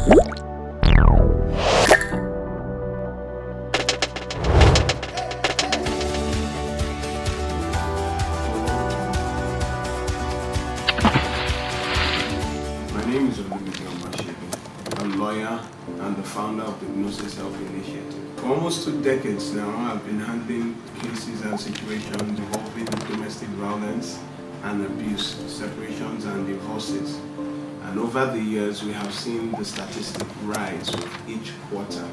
My name is a lawyer and the founder of the Gnosis Health Initiative. For almost 2 decades now, I've been handling cases and situations involving domestic violence and abuse, separations and divorces. And over the years, we have seen the statistic rise with each quarter.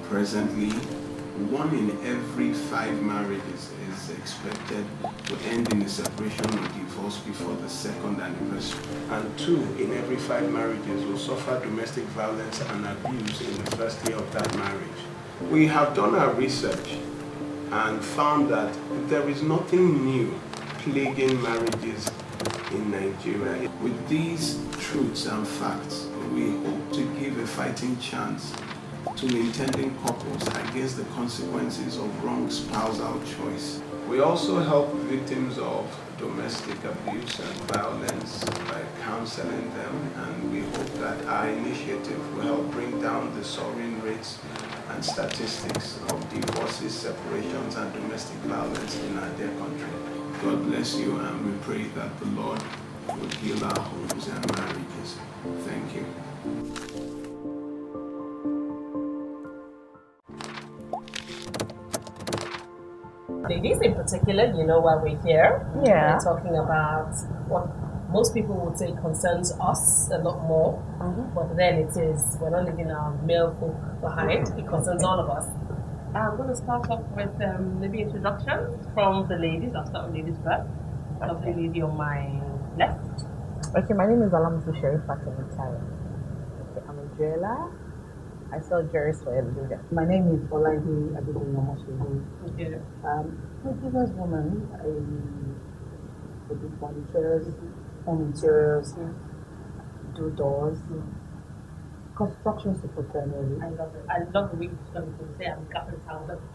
Presently, 1 in every 5 marriages is expected to end in a separation or divorce before the 2nd anniversary. And 2 in every 5 marriages will suffer domestic violence and abuse in the first year of that marriage. We have done our research and found that there is nothing new plaguing marriages in Nigeria. With these truths and facts, we hope to give a fighting chance to intending couples against the consequences of wrong spousal choice. We also help victims of domestic abuse and violence by counseling them, and we hope that our initiative will help bring down the soaring rates and statistics of divorces, separations, and domestic violence in our dear country. God bless you, and we pray that the Lord will heal our homes and marriages. Thank you. Ladies in particular, you know why we're here. Yeah. We're talking about what most people would say concerns us a lot more, but then we're not leaving our male folk behind. It concerns all of us. I'm going to start off with maybe introduction from the ladies. I'll start with ladies first. Lovely lady on my left. Okay, my name is Alamtu Sherif Fatimitayo. Okay, I'm a jeweler. I sell jewelry for Hallelujah. My name is Olaide Adekunle. Okay. I'm a businesswoman. I do furnitures, home interiors, do doors, construction support primarily. I love it. I love the way you say I'm a carpenter.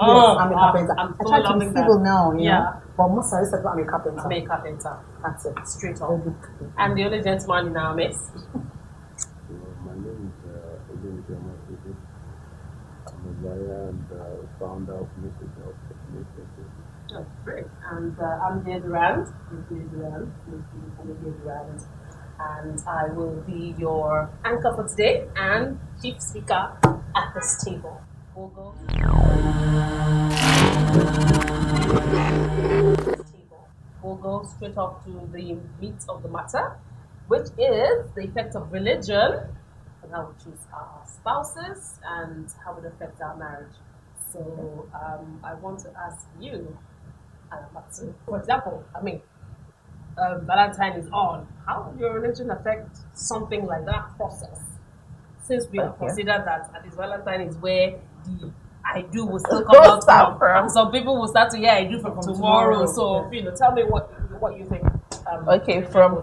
Yes, I'm a carpenter. I'm I so try to be loving civil that. now, you Yeah. know, but most of the time I'm a carpenter. I'm a carpenter. That's it. Straight up. Very good. And the only gentleman in our midst. My name is Olumide Omotobi. I'm a lawyer and founder of Gnosis Health Initiative. Oh, great. And I'm Jade Rand. And I will be your anchor for today and chief speaker at this table. We'll go straight off to the meat of the matter, which is the effect of religion and how we choose our spouses and how it affects our marriage. So I want to ask you, for example, Valentine is on. How would your religion affect something like that process? Since we have considered that at least Valentine is where the I do will still come out from. And some people will start to hear I do from tomorrow. So tell me what you think. Okay, from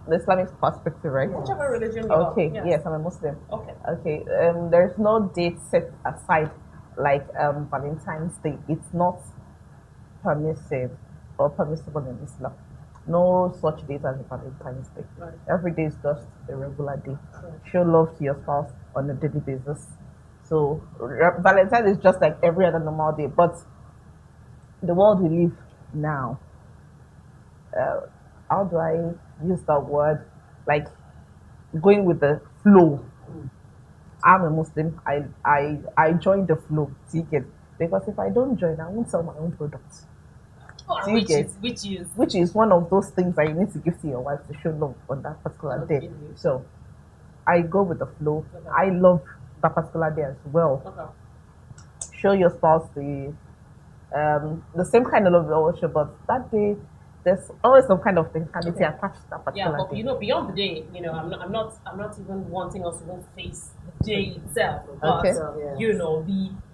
the Islamic perspective, right? Whichever religion you are. Okay, yes, I'm a Muslim. Okay. Okay, there's no date set aside like Valentine's Day. It's not permissive or permissible in Islam. No such date as a Valentine's Day. Right. Every day is just a regular day. Right. Show love to your spouse on a daily basis. So Valentine is just like every other normal day. But the world we live now, how do I use that word? Like going with the flow. I'm a Muslim. I join the flow. Because if I don't join, I won't sell my own products. Which is one of those things that you need to give to your wife to show love on that particular day. So I go with the flow. Okay. I love that particular day as well. Okay. Show your spouse the same kind of love you always show, but that day there's always some kind of physicality attached to that particular day. Yeah, but beyond the day, I'm not even wanting us to go face the day itself. But Okay. the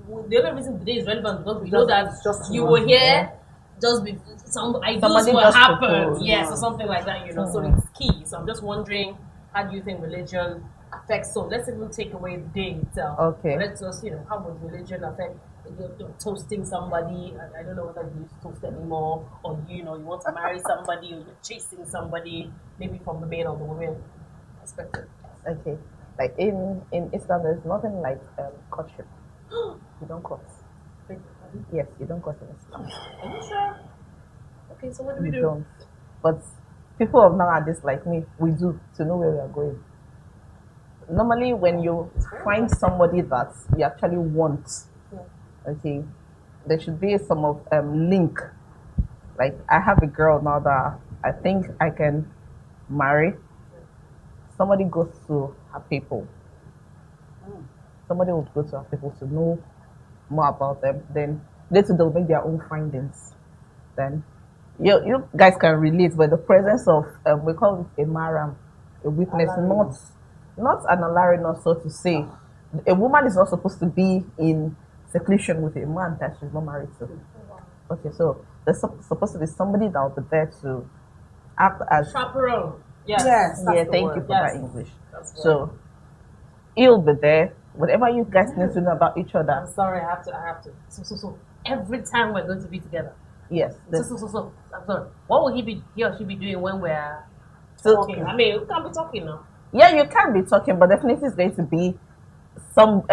only reason the day is relevant because we know that you will hear just be some ideas Somebody will just happen. propose, Yes, or something like that, So it's key. So I'm just wondering, how do you think religion affects? So let's even take away the day itself. Okay. Let's just, how would religion affect you're toasting somebody? I don't know whether you use toast anymore, or you want to marry somebody, or you're chasing somebody, maybe from the male or the women perspective. Okay. Like in Islam, there's nothing like courtship. You don't court. Wait, Yes, you don't court in Islam. are you sure? Okay, so what do we You do? don't. But people of nowadays like me, we do to know where we are going. Normally, when you find somebody that you actually want, Yeah. okay, there should be some of link. Like I have a girl now that I think I can marry. Somebody goes to her people. Somebody would go to her people to know more about them. Then later they'll make their own findings. Then you guys can relate, but the presence of we call it a maram, a witness, not an alarinus, so to say. A woman is not supposed to be in seclusion with a man that she's not married to. Okay, so there's supposed to be somebody that will be there to act as Chaperone. Yes. Yes, that's yeah. the Thank word. you for Yes. that English. That's the So he'll be there. Whatever you guys need to know about each I'm other. sorry, I have to. So every time we're going to be together. Yes. So. I'm sorry. What will he or she be doing when we're So talking? I mean, we can't be talking now. yeah, you can be talking, but definitely it's going to be some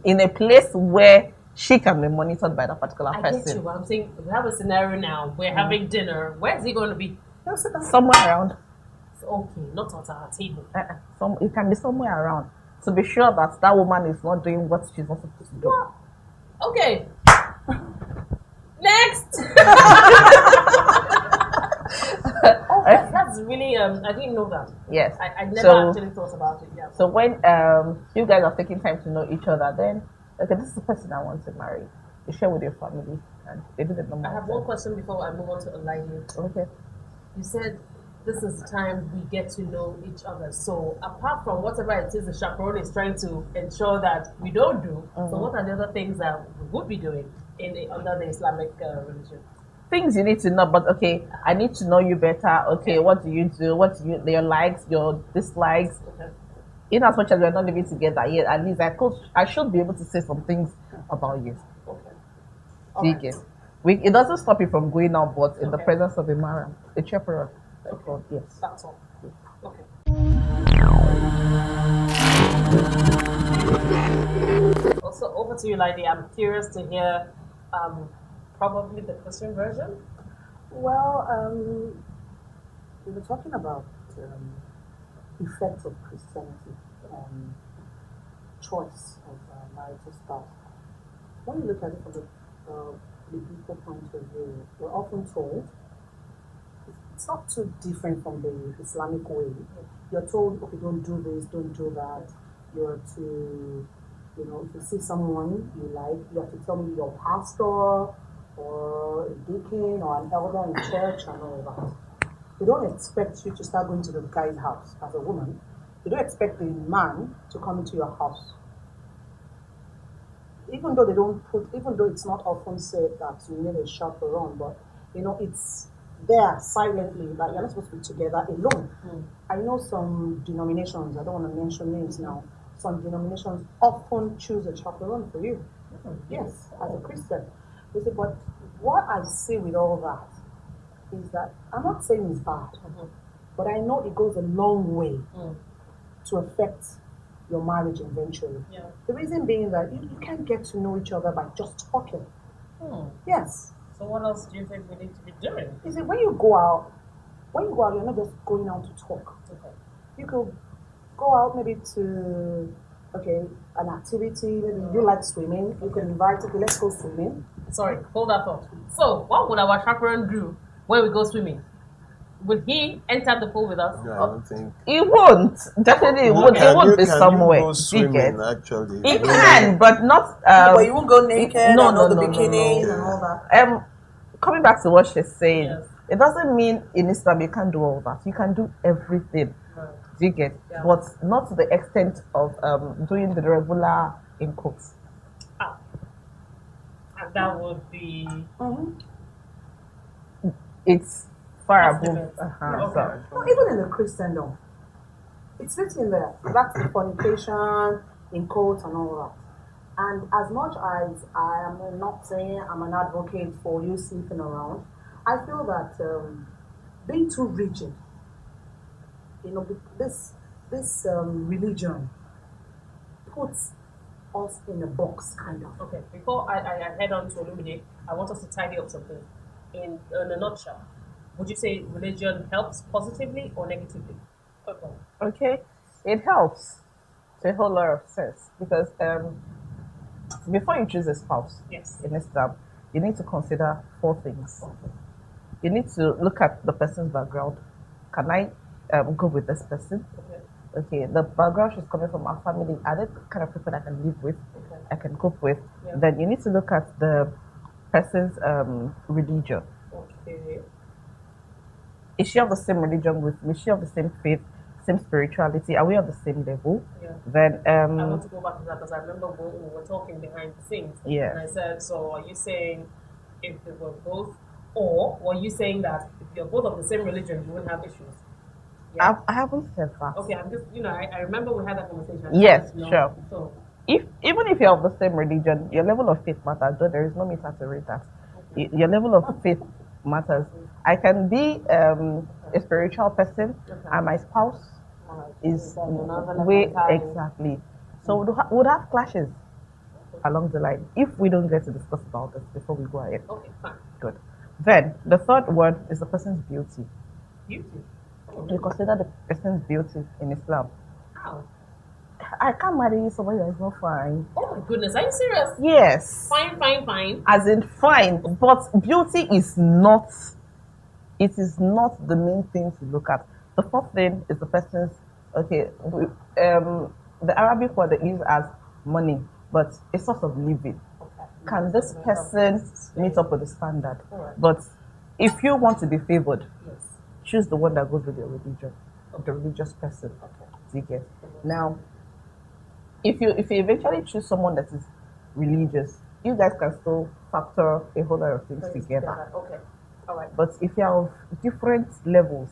in a place where she can be monitored by that particular I get you, person. but I'm saying we have a scenario now. We're having dinner. Where's he going to be? Somewhere around. Okay, not at our table. It can be somewhere around to be sure that that woman is not doing what she's not supposed to do. What? Okay. Next. That's really I didn't know that. Yes. I never So- actually thought about it. Yeah. So when you guys are taking time to know each other, then okay, this is the person I want to marry. You share with your family and they do the normal. I have one question before I move on to enlightening. Okay. You said this is the time we get to know each other. So apart from whatever it is the chaperone is trying to ensure that we don't do, so what are the other things that we would be doing under the Islamic religion? Things you need to know, but okay, I need to know you better. Okay, what do you do? What do you your likes, your dislikes? Okay. In as much as we're not living together yet, at least I should be able to say some things about you. Okay. Do you get? It doesn't stop you from going out, but in the Okay. presence of a maram, a chaperone. Okay. Yes. That's all. Okay. Also, over to you, Lady. I'm curious to hear probably the Christian version. Well, we were talking about effects of Christianity on choice of marital spouse. When you look at it from the biblical point of view, we're often told it's not too different from the Islamic way. You're told, okay, don't do this, don't do that. You're to, if you see someone you like, you have to tell me your pastor or a deacon or an elder in church and all that. They don't expect you to start going to the guy's house as a woman. They don't expect the man to come into your house. Even though it's not often said that you need a chaperone, but it's there silently that you're not supposed to be together alone. I know some denominations, I don't want to mention names now, some denominations often choose a chaperone for you. Yes, as a Christian. They say, but what I say with all that is that I'm not saying it's bad, but I know it goes a long way to affect your marriage eventually. Yeah. The reason being that you can't get to know each other by just talking. Yes. So what else do you think we need to be doing? You see, when you go out, you're not just going out to talk. Okay. You could go out maybe to, an activity. Maybe you like swimming. You can invite, okay, let's go swimming. Sorry, hold that thought. So, what would our chaperone do when we go swimming? Would he enter the pool with us? No, I don't think. It won't. Definitely, it won't. It won't be somewhere. Can you go swimming, It actually? can, but not. But you won't go naked no, and all no, the no, no, bikinis no. and all that. Coming back to what she's saying, Yes. it doesn't mean in Islam you can't do all that. You can do everything. Right. Do you get? Yeah. But not to the extent of doing the regular in quotes. And that would be It's far That's above. different. Okay. So, No, even in the Christendom, it's written there. That's the fornication in quotes and all that. And as much as I am not saying I'm an advocate for you sleeping around, I feel that being too rigid, this religion puts us in a box, kind of. Okay, before I head on to Olumide, I want us to tidy up something. In a nutshell, would you say religion helps positively or negatively? Okay. Okay, it helps to a whole lot of sense because before you choose a spouse Yes. in Islam, you need to consider four things. You need to look at the person's background. Can I go with this person? Okay. Okay, the background she's coming from, our family, are they the kind of people I can live with, Okay. I can cope with? Yeah. Then you need to look at the person's religion. Okay. Is she of the same religion with me? Is she of the same faith, same spirituality? Are we on the same level? Yeah. Then I want to go back to that because I remember when we were talking behind the scenes. Yeah. And I said, so are you saying if they were both, or were you saying that if you're both of the same religion, you wouldn't have issues? Yeah. I haven't said that. Okay, I'm just, I remember we had that conversation. Yes, You know, sure. So, If even if you're of the same religion, your level of faith matters. Though there is no meter to rate that. Your level of faith matters. I can be a spiritual person, and my spouse is way exactly. So we'd have clashes along the line if we don't get to discuss about this before we go ahead. okay, fine. Good. Then the third one is the person's beauty. Beauty. You consider the person's beauty in Islam. How? I can't marry somebody that is not fine. Oh my goodness, are you serious? Yes. Fine. As in fine, but beauty is not. It is not the main thing to look at. The fourth thing is the person's. Okay, the Arabic word they use as money, but a source of living. Okay. Can this person meet up with the standard? Alright. But if you want to be favored, Yes. choose the one that goes with your religion, the religious person. Okay. Do you get? Now, if you eventually choose someone that is religious, you guys can still factor a whole lot of things together. Okay. All right. But if you're of different levels,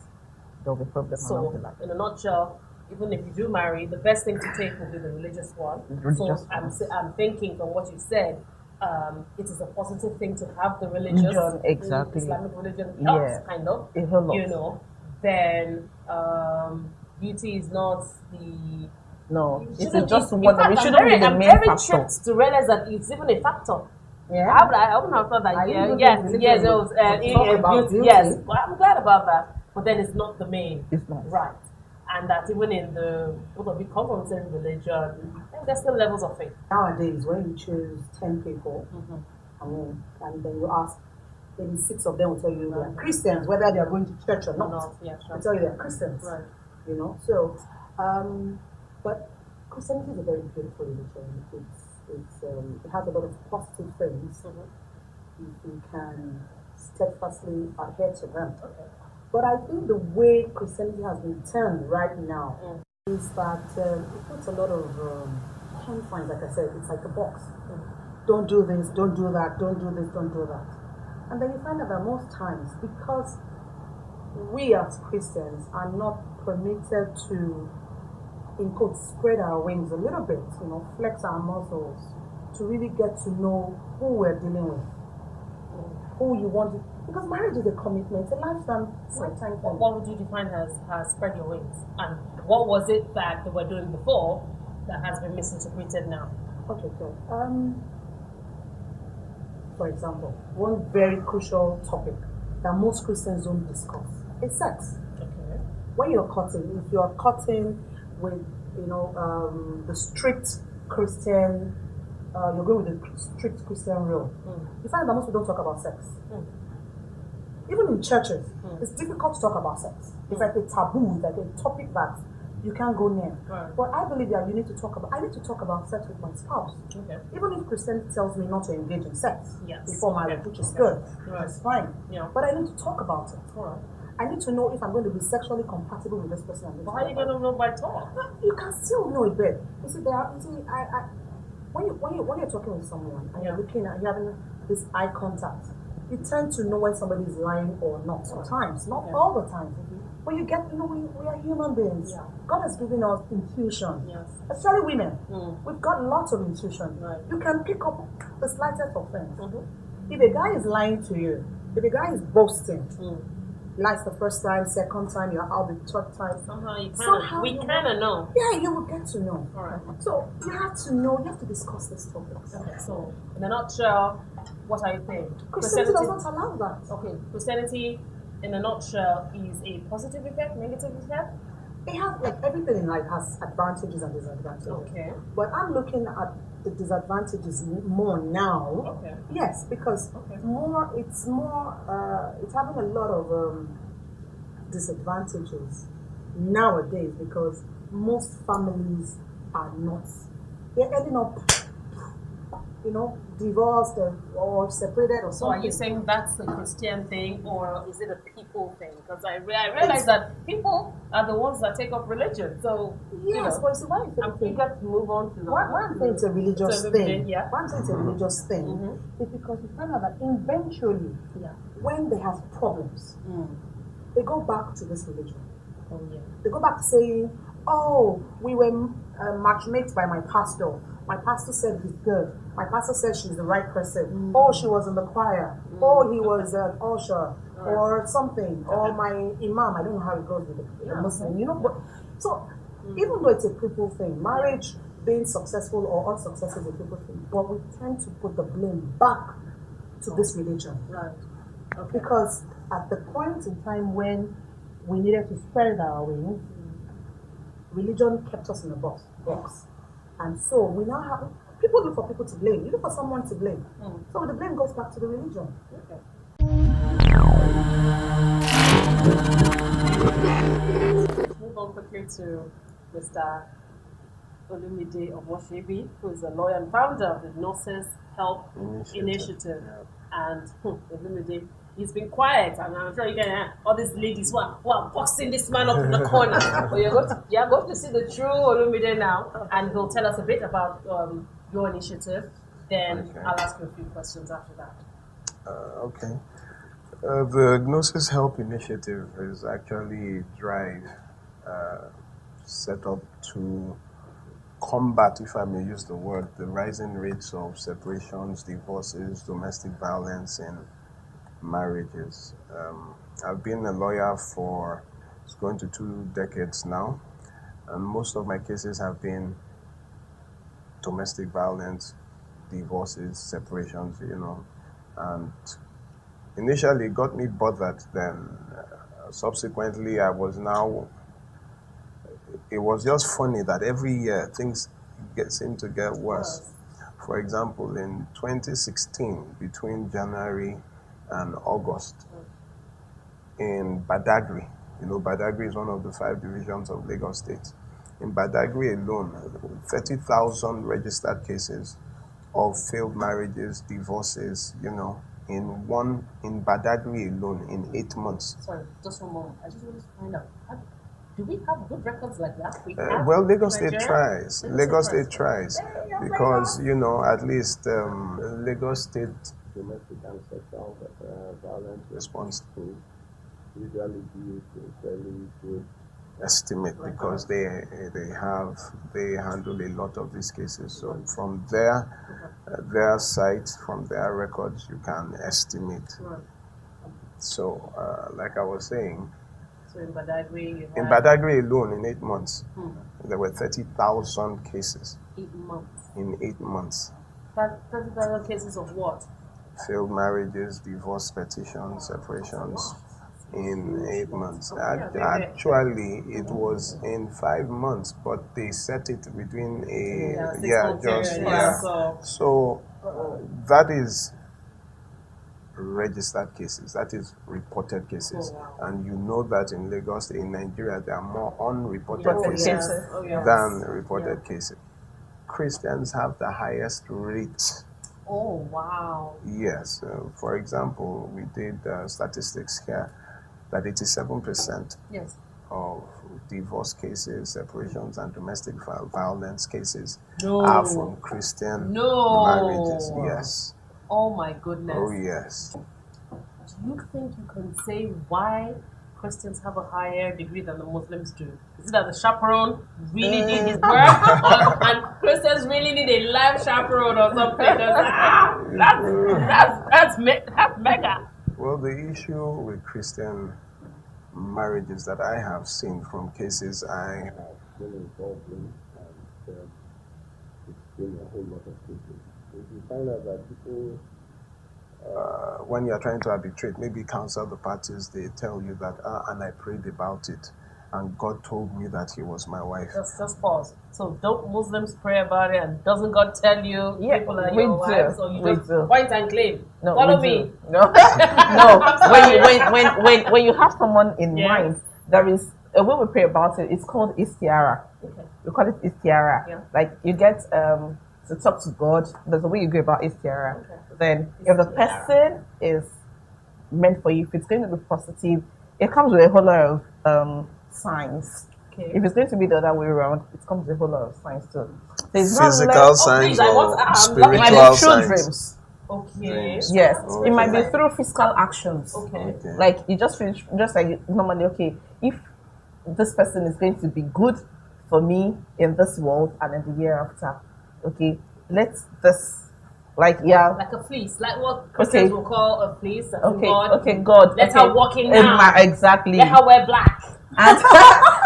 there'll be problems along the So, line. in a nutshell, even if you do marry, the best thing to take will be the religious one. Religious So one. I'm thinking from what you said, it is a positive thing to have the religious, Exactly. Islamic religion helps, Yeah. kind of. A whole lot. You know, then beauty is not the. No, it shouldn't is just be- in one. fact, It I'm shouldn't very, be the I'm main very factor. tricked to realize that it's even a factor. Yeah. I wouldn't have thought that. I even Yes, think yes, religion it was would talk about beauty. Yes, well, I'm glad about that. But then it's not the main. It's not. Right. And that even in the both of you come from the same religion, I think there's still levels of faith. Nowadays, when you choose 10 people, and then you ask, maybe 6 of them will tell you they are Christians, whether they are going to church or not. Yeah, They sure. tell you they are Christians. Right. You know, so, but Christianity is a very beautiful religion. It has a lot of positive things if you can steadfastly adhere to them. Okay. But I think the way Christianity has been turned right now is that it puts a lot of confines, like I said, it's like a box. Don't do this, don't do that, don't do this, don't do that. And then you find out that most times, because we as Christians are not permitted to, in quotes, spread our wings a little bit, flex our muscles to really get to know who we're dealing with, who you want to, because marriage is a commitment, it's a lifetime thing. What would you define as spread your wings? And what was it that they were doing before that has been misinterpreted now? Okay, good. For example, one very crucial topic that most Christians don't discuss is sex. Okay. When you're cutting, if you're cutting with, the strict Christian, you're going with the strict Christian rule, you find that most people don't talk about sex. Even in churches, it's difficult to talk about sex. It's like a taboo, it's like a topic that you can't go near. Right. But I believe that I need to talk about sex with my spouse. Okay. Even if Christianity tells me not to engage in sex Yes. before marriage, Okay. which is good, Right. it's fine. Yeah. But I need to talk about it. All right. I need to know if I'm going to be sexually compatible with this person. But how are you going to know by talk? You can still know it, babe. You see, when you're talking with someone and you're looking at, you're having this eye contact, you tend to know when somebody is lying or not. Sometimes, not all the time. But you get, we are human beings. Yeah. God has given us intuition. Yes. Especially women. We've got lots of intuition. Right. You can pick up the slightest offense. If a guy is lying to you, if a guy is boasting, lies the first time, second time, you're out the third time. Somehow we kind of know. Yeah, you will get to know. All right. So you have to know, you have to discuss these topics. Okay, so in a nutshell, what are you saying? Christianity does not allow that. Okay, Christianity, in a nutshell, is a positive effect, negative effect? It has, like everything in life has advantages and disadvantages. Okay. But I'm looking at the disadvantages more now. Okay. Yes, because it's having a lot of disadvantages nowadays because most families are not, they're ending up, divorced or separated or something. So are you saying that's the Christian thing or is it a people thing? Because I realize that people are the ones that take up religion. So, yes, but see, why I'm eager to move on to why I'm saying it's a religious thing. Yeah. Why I'm saying it's a religious thing is because you find out that eventually, when they have problems, they go back to this religion. Oh, yeah. They go back to saying, "Oh, we were matchmaked by my pastor. My pastor said he's good. My pastor said she's the right person. Oh, she was in the choir. Oh, he was an usher or something. Or my imam. I don't know how it goes with the Muslim. But so even though it's a people thing, marriage being successful or unsuccessful is a people thing. But we tend to put the blame back to this religion, Right. Okay. because at the point in time when we needed to spread our wings, religion kept us in a box. And so we now have, people look for people to blame. You look for someone to blame. So the blame goes back to the religion. Okay. Move on quickly to Mr. Olumide Omoshebi, who is a lawyer and founder of the Nurses Help Initiative. And Olumide, he's been quiet, and I'm sure you can all these ladies who are boxing this man up in the corner. But you're going to see the true Olumide now, and he'll tell us a bit about your initiative. Then I'll ask you a few questions after that. Okay. The Gnosis Help Initiative is actually a drive set up to combat, if I may use the word, the rising rates of separations, divorces, domestic violence in marriages. I've been a lawyer for, it's going to 2 decades now, and most of my cases have been domestic violence, divorces, separations, and initially it got me bothered. Then subsequently it was just funny that every year things seem to get worse. For example, in 2016, between January and August, in Badagry, Badagry is one of the 5 divisions of Lagos State. In Badagry alone, 30,000 registered cases of failed marriages, divorces, in Badagry alone in 8 months. Sorry, just one moment. I just want to find out. Do we have good records like that? Lagos State tries. Lagos State tries because, at least Lagos State domestic and sexual violence response team usually give a fairly good estimate because they handle a lot of these cases. So from their site, from their records, you can estimate. So, like I was saying, so in Badagry, alone, in 8 months, there were 30,000 cases. 8 months. In 8 months. 30,000 cases of what? Failed marriages, divorce petitions, separations. In 8 months. Actually, it was in 5 months, but they set it between So that is registered cases. That is reported cases, and you know that in Lagos, in Nigeria, there are more unreported cases than reported cases. Christians have the highest rate. Oh wow! Yes. For example, we did statistics here that 87% of divorce cases, separations, and domestic violence cases are from Christian marriages. Yes. Oh my goodness. Oh yes. Do you think you can say why Christians have a higher degree than the Muslims do? Is it that the chaperone really did his work, and Christians really need a live chaperone or something? That's mega. Well, the issue with Christian marriages that I have seen from cases I have been involved in, and it's been a whole lot of cases. If you find out that people, when you're trying to arbitrate, maybe counsel the parties, they tell you that, and I prayed about it, and God told me that he was my wife. Just pause. So don't Muslims pray about it, and doesn't God tell you Yeah, people are we your do. wives, or you We just do. point and claim? No, Follow we me. do. No, no. When you have someone in Yes. mind, there is a way we pray about it. It's called istiara. Okay. We call it istiara. Yeah. Like you get to talk to God. There's a way you go about istiara. Okay. Then, if the Istiara. person is meant for you, if it's going to be positive, it comes with a whole lot of signs. Okay. If it's going to be the other way around, it comes with a whole lot of signs too. So it's not Physical less, signs please, I want- or I'm loving it might spiritual be through signs? dreams. Okay. Dreams. Yes, That's it might be very through physical actions. Okay. Okay. Like you just finish, just like normally. Okay, if this person is going to be good for me in this world and in the year after, okay, let's this, like Like a fleece, like what Christians will call a fleece. As in okay, God, okay, God, let okay, her walk in now. exactly. Let her wear black. And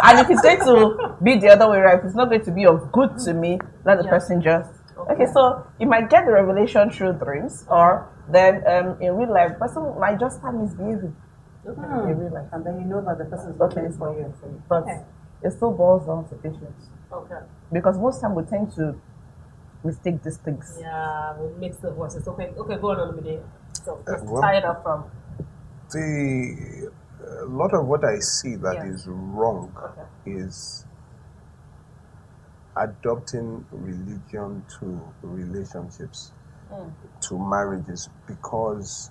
and if it's going to be the other way around, if it's not going to be of good to me, let the Yeah. person just okay. So you might get the revelation through dreams, or then in real life, the person might just start misbehaving in real life. And then you know that the person is Okay, looking for you. but Okay. it still boils down to patience, Okay. because most time we tend to mistake these things. Yeah, we'll mix the voices. Okay, go on, Olumide. So just well- tie it up from. A lot of what I see that Yeah. is wrong Okay. is adopting religion to relationships, to marriages, because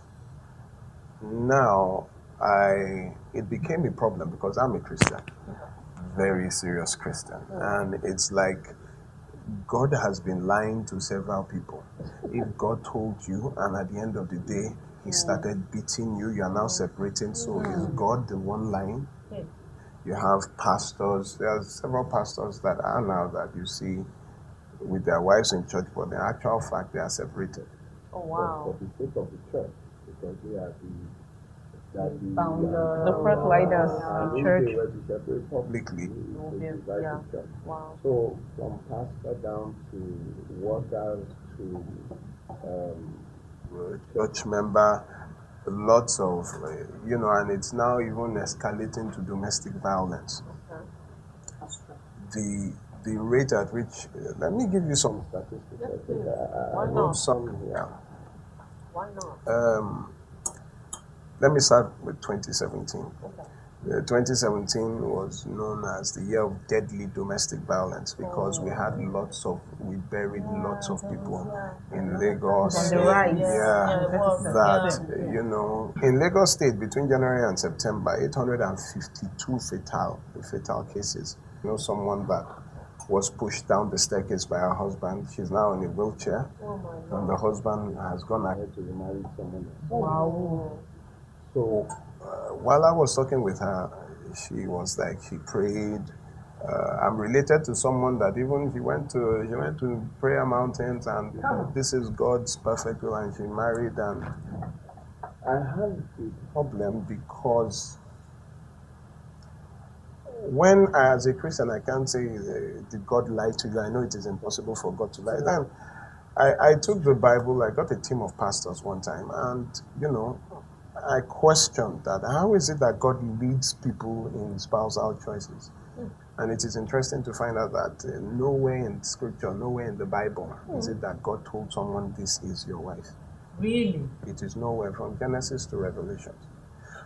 now it became a problem because I'm a Christian, very serious Christian, and it's like God has been lying to several people. If God told you, and at the end of the day, he started beating you, you are now separating. So is God the one lying? Okay. You have pastors, there are several pastors that are now that you see with their wives in church, but in actual fact, they are separated. Oh wow. For the sake of the church, because they are The first leaders and in if church. they were to separate publicly, they divide yeah. the church. Wow. So from pastor down to workers to church member, lots of and it's now even escalating to domestic violence. The rate at which let me give you some statistics. I think I wrote some here. Why not? Let me start with 2017. 2017 was known as the year of deadly domestic violence because we buried lots of people in Lagos. On the rise. In Lagos State between January and September, 852 fatal cases. Someone that was pushed down the staircase by her husband. She's now in a wheelchair, and the husband has gone ahead to remarry someone else. Wow. So while I was talking with her, she was like, she prayed. I'm related to someone that even she went to prayer mountains, and this is God's perfect will, and she married. And I had a problem because when as a Christian I can't say did God lie to you. I know it is impossible for God to lie. Then I took the Bible. I got a team of pastors one time, and I questioned that. How is it that God leads people in spousal choices? And it is interesting to find out that nowhere in Scripture, nowhere in the Bible is it that God told someone, this is your wife. Really? It is nowhere from Genesis to Revelation.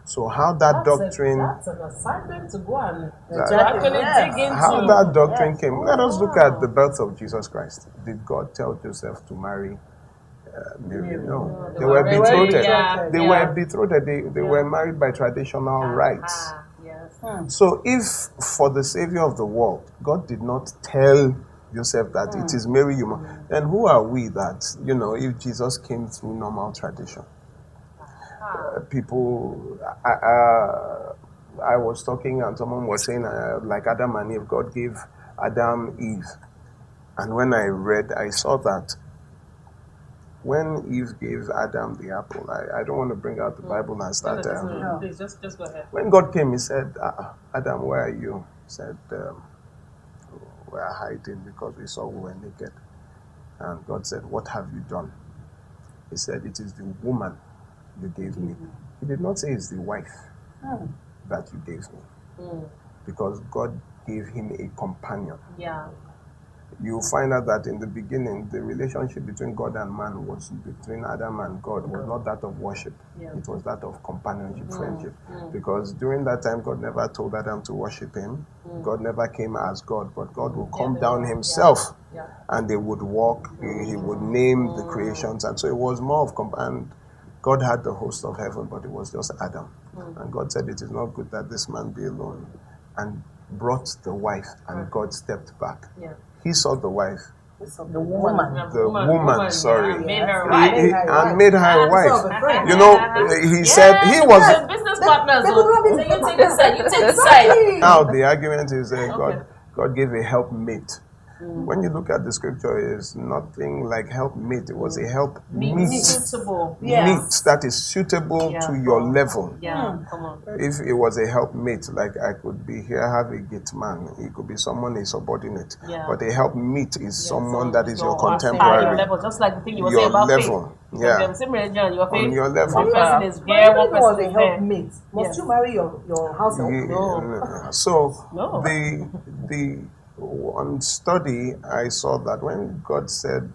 So how that doctrine... That's an assignment to go and Exactly. dig into. How that doctrine came. Let us look at the birth of Jesus Christ. Did God tell Joseph to marry Mary? No. They were betrothed. They were betrothed. They were married by traditional rites. Yes. So if for the Savior of the world, God did not tell Joseph that it is Mary you marry, then who are we that, if Jesus came through normal tradition? People, I was talking and someone was saying, like Adam and Eve, God gave Adam Eve. And when I read, I saw that when Eve gave Adam the apple, I don't want to bring out the Bible and start. Please, just go ahead. When God came, he said, Adam, where are you? He said, we are hiding because we saw we were naked. And God said, what have you done? He said, it is the woman you gave me. He did not say it's the wife that you gave me. Because God gave him a companion. Yeah. You find out that in the beginning, the relationship between God and man was between Adam and God was not that of worship. Yeah. It was that of companionship, friendship. Because during that time, God never told Adam to worship him. God never came as God, but God would come down himself and they would walk. He would name the creations. And so it was more of and God had the host of heaven, but it was just Adam. And God said, it is not good that this man be alone. And brought the wife, and God stepped back. Yeah. He saw the wife. The woman. The woman, sorry. Yeah, made her wife. And made her a wife. You know, he said he was business partners. So you take this side, you take this side. now the argument is God gave a helpmate. When you look at the scripture, it's nothing like helpmate. It was a help meet. Suitable. Meet that is suitable to your level. Yeah, come on. If it was a helpmate, like I could be here, have a gate man, it could be someone a subordinate. Yeah. But a helpmeet is someone that is your Your contemporary. level, just like the thing you were Your saying about level. faith. Yeah. So the same religion, your faith. On your level. One person is But there, even one if it was person a is there. helpmate, must Yes. you marry your house help? No. So No. the on study, I saw that when God said,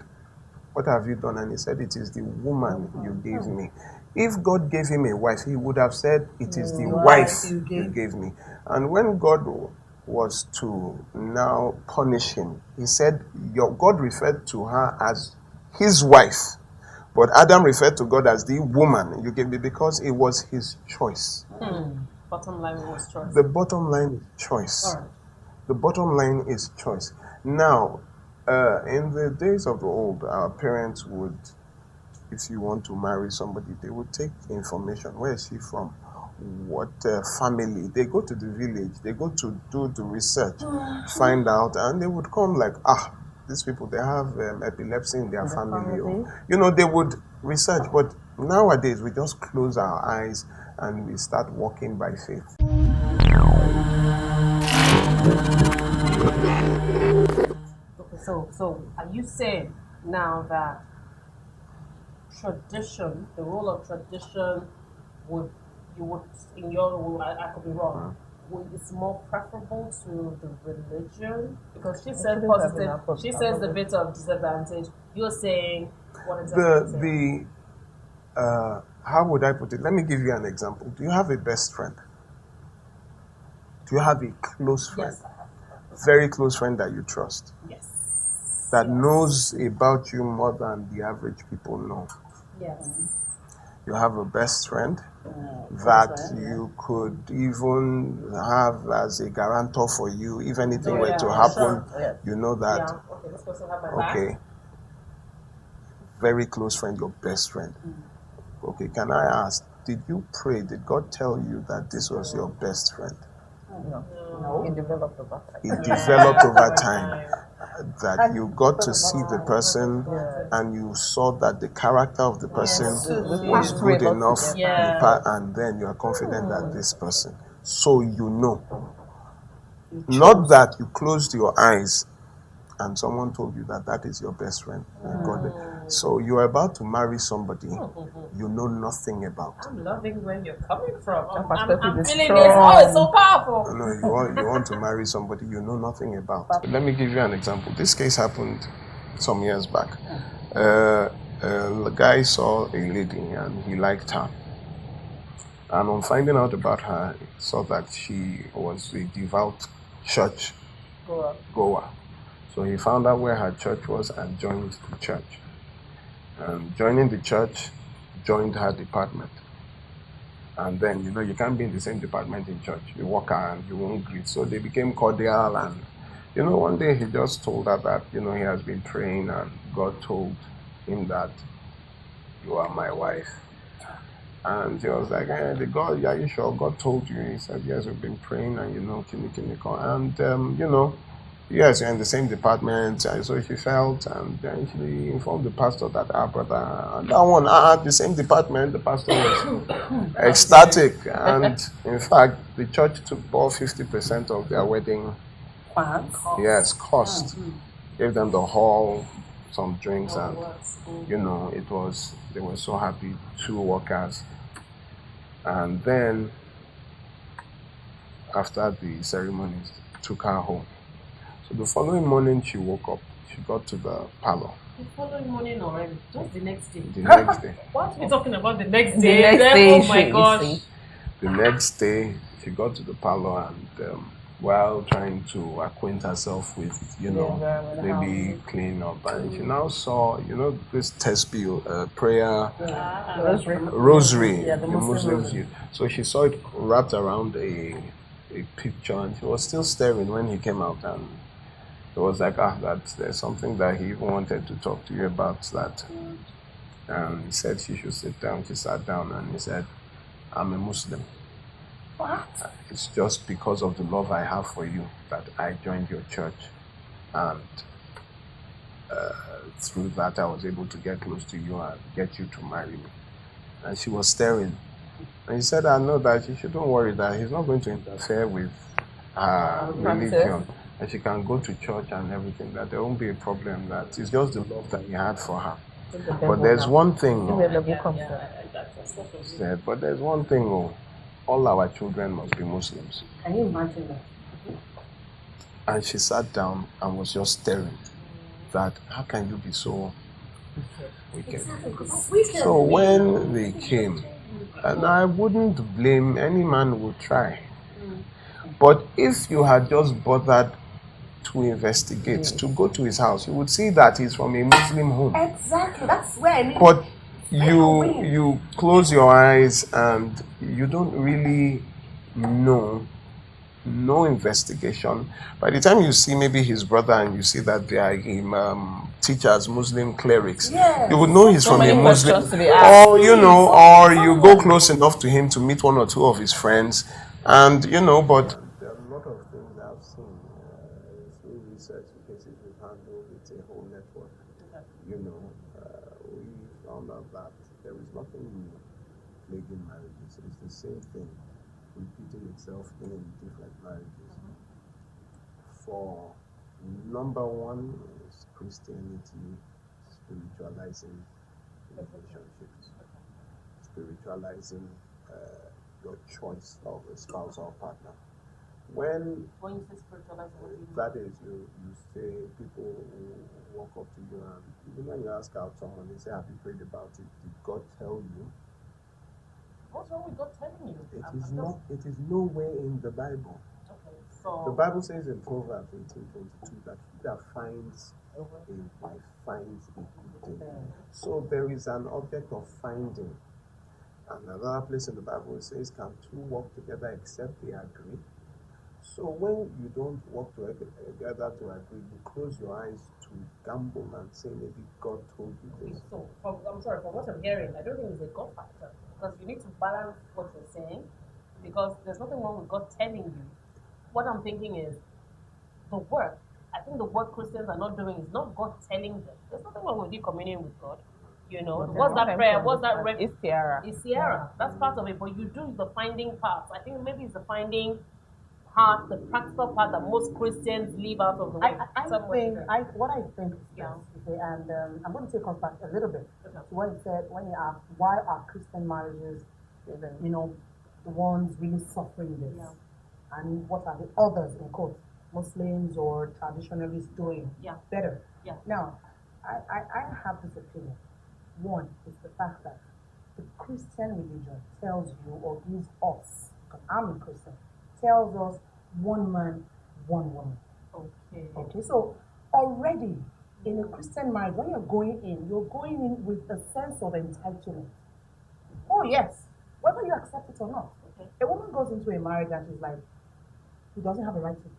what have you done? And he said, it is the woman you gave me. If God gave him a wife, he would have said, it is the wife you gave me. And when God was to now punish him, he said, God referred to her as his wife. But Adam referred to God as the woman you gave me because it was his choice. Bottom line was choice. The bottom line is choice. All right. The bottom line is choice. Now, in the days of the old, our parents would, if you want to marry somebody, they would take information. Where is she from? What family? They go to the village. They go to do the research, find out, and they would come like, these people, they have epilepsy in their family. Or, you know, they would research. But nowadays, we just close our eyes and we start walking by faith. Okay, so are you saying now that tradition, the role of tradition, I could be wrong, it's more preferable to the religion? Because she said positive, she says the bit of disadvantage. You're saying what exactly? How would I put it? Let me give you an example. Do you have a best friend? Do you have a close friend? Yes, I have. Very close friend that you trust? Yes. That knows about you more than the average people know? Yes. You have a best friend that you could even have as a guarantor for you. If anything were to happen, you know that. Yeah. Okay, this person have my back. Okay. Very close friend, your best friend. Okay, can I ask, did you pray? Did God tell you that this was your best friend? No. It developed over time. It developed over time. That you got to see the person and you saw that the character of the person was good enough, and then you are confident that this person. So you know. Not that you closed your eyes and someone told you that that is your best friend. So you are about to marry somebody you know nothing about. I'm loving where you're coming from. I'm perspective is feeling this. strong. Oh, it's so powerful. No, you want to marry somebody you know nothing about. Let me give you an example. This case happened some years back. The guy saw a lady and he liked her. And on finding out about her, he saw that she was a devout church goer. So he found out where her church was and joined the church. Joining the church, joined her department. And then, you can't be in the same department in church. You walk and you won't greet. So they became cordial. And, one day he just told her that, he has been praying and God told him that you are my wife. And he was like, God, are you sure God told you? He said, yes, we've been praying and, can you call? And, Yes, you're in the same department. And so she felt, and then she informed the pastor that our brother, and that one, the same department, the pastor was ecstatic. And in fact, the church took about 50% of their wedding. Yes, cost. Gave them the hall, some drinks, and it was, they were so happy, 2 workers. And then after the ceremonies, took her home. So the following morning she woke up, she got to the parlor. The following morning already? Just the next day? The next day. What are we talking about the next The day? next day, Oh my gosh. The next day she got to the parlor, and while trying to acquaint herself with, maybe clean up, and she now saw, this tesbih, prayer, rosary, Yeah, the Muslims use. So she saw it wrapped around a picture, and she was still staring when he came out, and it was like, there's something that he even wanted to talk to you about that. And he said she should sit down. She sat down, and he said, I'm a Muslim. What? It's just because of the love I have for you that I joined your church, and through that I was able to get close to you and get you to marry me. And she was staring. And he said, I know that you shouldn't worry, that he's not going to interfere with her religion. And she can go to church and everything, that there won't be a problem, that it's just the love that he had for her. But there's one thing, she said, but there's one thing, all our children must be Muslims. Can you imagine that? And she sat down and was just staring, that how can you be so wicked? So when they came, and I wouldn't blame, any man would try. But if you had just bothered to investigate, to go to his house, you would see that he's from a Muslim home. Exactly, that's where I mean. But you close your eyes and you don't really know, no investigation. By the time you see maybe his brother and you see that they are teachers, Muslim clerics, you would know he's from a Muslim. Or or you go close enough to him to meet one or two of his friends, and but there are a lot of things I've seen through research cases we've handled. It's a whole network. We found out that there is nothing new plaguing marriages. It's the same thing repeating itself in different marriages. For number one is Christianity spiritualizing relationships, spiritualizing your choice of a spousal partner. When you say spiritualizing, that is, you say, people walk up to you, and even when you ask out someone, they say, have you prayed about it? Did God tell you? What's wrong with God telling you? It is nowhere in the Bible. Okay, so the Bible says in Proverbs 18:22 that he that finds a wife finds a good thing. So there is an object of finding. Another place in the Bible says, can two walk together except they agree? So when you don't walk together to agree, you close your eyes to gamble and say, maybe God told you this. So, I'm sorry, from what I'm hearing, I don't think it's a God factor. Because you need to balance what you're saying. Because there's nothing wrong with God telling you. What I'm thinking is, the work, I think the work Christians are not doing is not God telling them. There's nothing wrong with you communing with God. What's that prayer? What's that It's Sierra. It's Sierra. That's part of it. But you do the finding part. I think maybe it's the finding part, the practical part that most Christians leave out of the way. What I think is this, and I'm going to take us back a little bit to what you said when you asked why are Christian marriages, the ones really suffering this, and what are the others in quotes, Muslims or traditionalists doing better. Now, I have this opinion. One is the fact that the Christian religion tells you or gives us, because I'm a Christian, tells us one man, one woman. Okay. So already in a Christian marriage, when you're going in with a sense of entitlement. Oh yes, whether you accept it or not. Okay. A woman goes into a marriage and she's like, he doesn't have a right to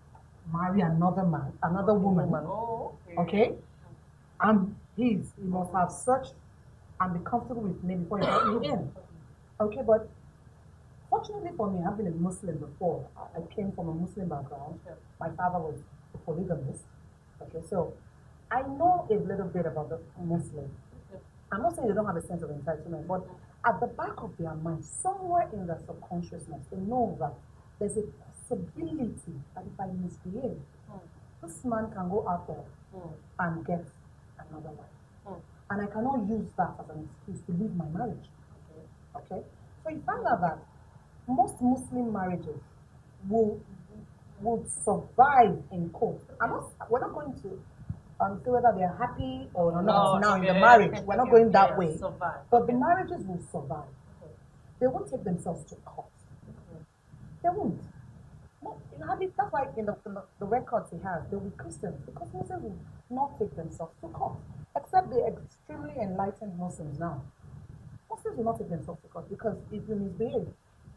marry another man, another woman. Oh, okay. And he must have searched and be comfortable with me before he let me in. Okay, but fortunately for me, I've been a Muslim before. I came from a Muslim background. My father was a polygamist. Okay, so I know a little bit about the Muslim. I'm not saying they don't have a sense of entitlement, but at the back of their mind, somewhere in their subconsciousness, they know that there's a possibility that if I misbehave, this man can go out there and get another wife. And I cannot use that as an excuse to leave my marriage. Okay? So you find out that most Muslim marriages will survive in court. We're not going to say whether they're happy or not now in the marriage. We're not going that way. But the marriages will survive. They won't take themselves to court. They won't. No, that's why in the records he has, they'll be Christians because Muslims will not take themselves to court. Except the extremely enlightened Muslims now. Muslims will not take themselves to court because if you misbehave,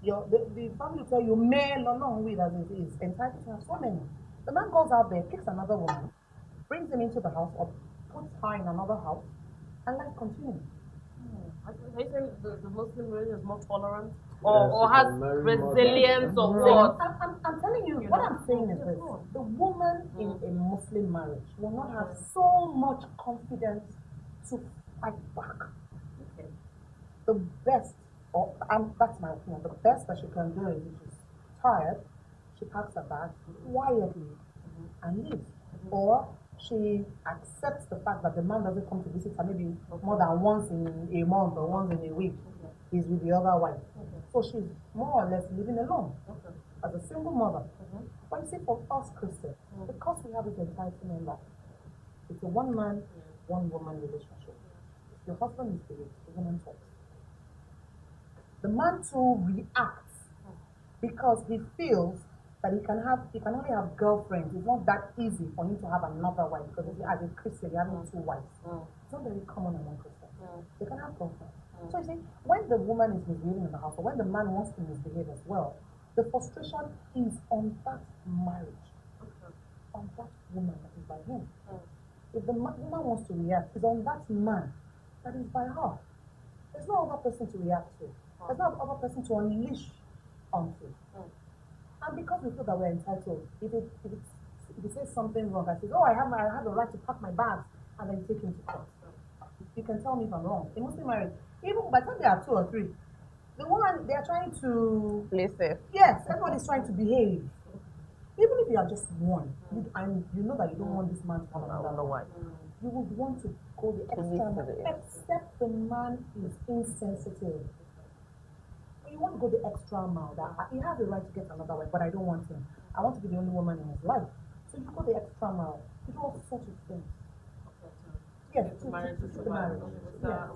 the family will tell you, male or non with as it is, entitled to have so many. The man goes out there, picks another woman, brings him into the house or puts her in another house, and life continues. I think the Muslim religion is more tolerant or has resilience or what? I'm telling you, what I'm saying is this. The woman in a Muslim marriage will not have so much confidence to fight back. Okay. The best, that's my opinion, the best that she can do is if she's tired, she packs her bag quietly and leaves. Or she accepts the fact that the man doesn't come to visit her maybe more than once in a month or once in a week. He's with the other wife. So she's more or less living alone as a single mother. But you see, for us Christians, because we have this entitlement that it's a one man, one woman relationship. If your husband is behaved, the woman talks. The man too reacts because he feels that he can only have girlfriends. It's not that easy for him to have another wife because as a Christian, you have two wives. It's not very common among Christians. They can have girlfriends. So you see, when the woman is misbehaving in the house, or when the man wants to misbehave as well, the frustration is on that marriage, on that woman that is by him. If the woman wants to react, it's on that man that is by her. There's no other person to react to. There's no other person to unleash onto. And because we feel that we're entitled, if it says something wrong, I say, oh, I have the right to pack my bags, and then take him to court. You can tell me if I'm wrong. In Muslim marriage, even by the time there are 2 or 3, the woman, they are trying to play safe. Yes, everybody's trying to behave. Even if you are just one, and you know that you don't want this man to have another wife, you would want to go the extra mile, except the man is insensitive. You want to go the extra mile that he has the right to get another wife, but I don't want him. I want to be the only woman in his life. So you go the extra mile. You do all sorts of things. Yes, to marriage. Yes.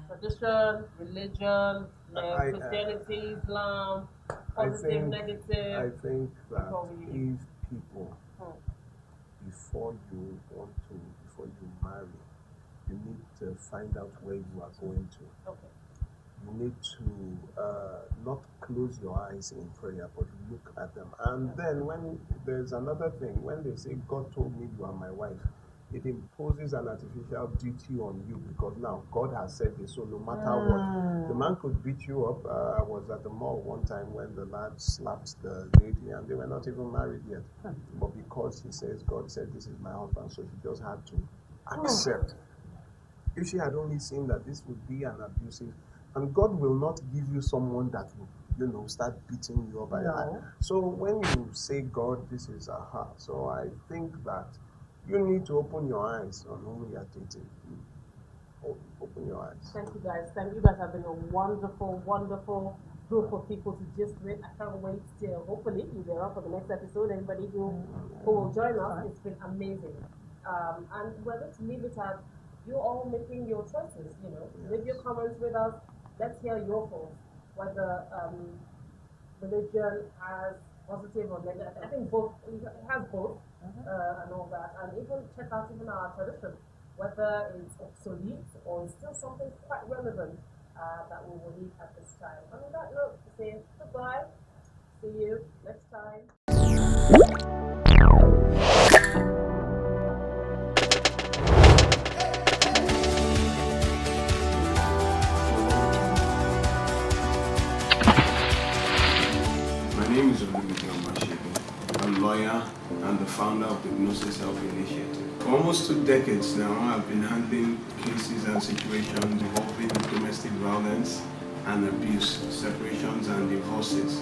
Tradition, religion, Christianity, Islam, positive, negative. I think that if people, before you marry, you need to find out where you are going to. Okay. You need to not close your eyes in prayer, but look at them. And then when there's another thing, when they say, God told me you are my wife, it imposes an artificial duty on you because now God has said this, so no matter what, the man could beat you up. I was at the mall one time when the lad slapped the lady and they were not even married yet. But because he says, God said this is my husband, so she just had to accept. If she had only seen that this would be an abusive, and God will not give you someone that will, start beating you up by your. So when you say, God, this is a heart, so I think that you need to open your eyes on whom you are dating. Open your eyes. Thank you guys. You guys have been a wonderful, wonderful group of people to just with. I can't wait till hopefully you'll be around for the next episode. Anybody who will join us, it's been amazing. And we're going to leave it at you all making your choices. Leave your comments with us. Let's hear your thoughts. Whether religion has positive or negative. I think both. It has both. And all that, and even check out even our tradition, whether it's obsolete or it's still something quite relevant that we will need at this time. And on that note, say goodbye. See you next time. lawyer and the founder of the Gnosis Health Initiative. For almost 2 decades now, I've been handling cases and situations involving domestic violence and abuse, separations and divorces.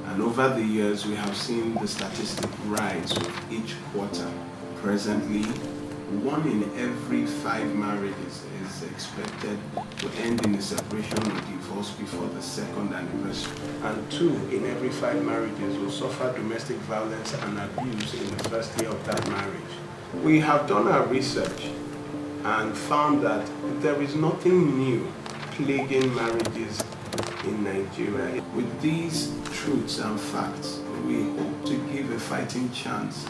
And over the years, we have seen the statistic rise with each quarter. Presently, 1 in every 5 marriages is expected to end in a separation or divorce before the second anniversary. And 2 in every 5 marriages will suffer domestic violence and abuse in the first year of that marriage. We have done our research and found that there is nothing new plaguing marriages in Nigeria. With these truths and facts, we hope to give a fighting chance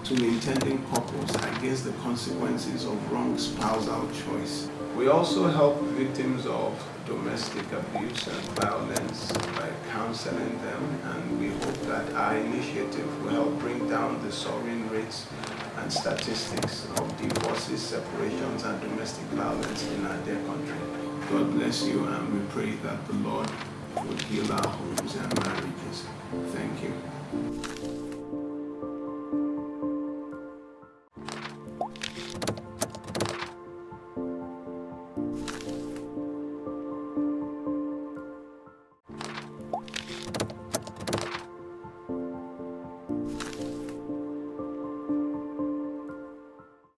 to intending couples against the consequences of wrong spousal choice. We also help victims of domestic abuse and violence by counseling them, and we hope that our initiative will help bring down the soaring rates and statistics of divorces, separations, and domestic violence in our dear country. God bless you, and we pray that the Lord will heal our homes and marriages. Thank you.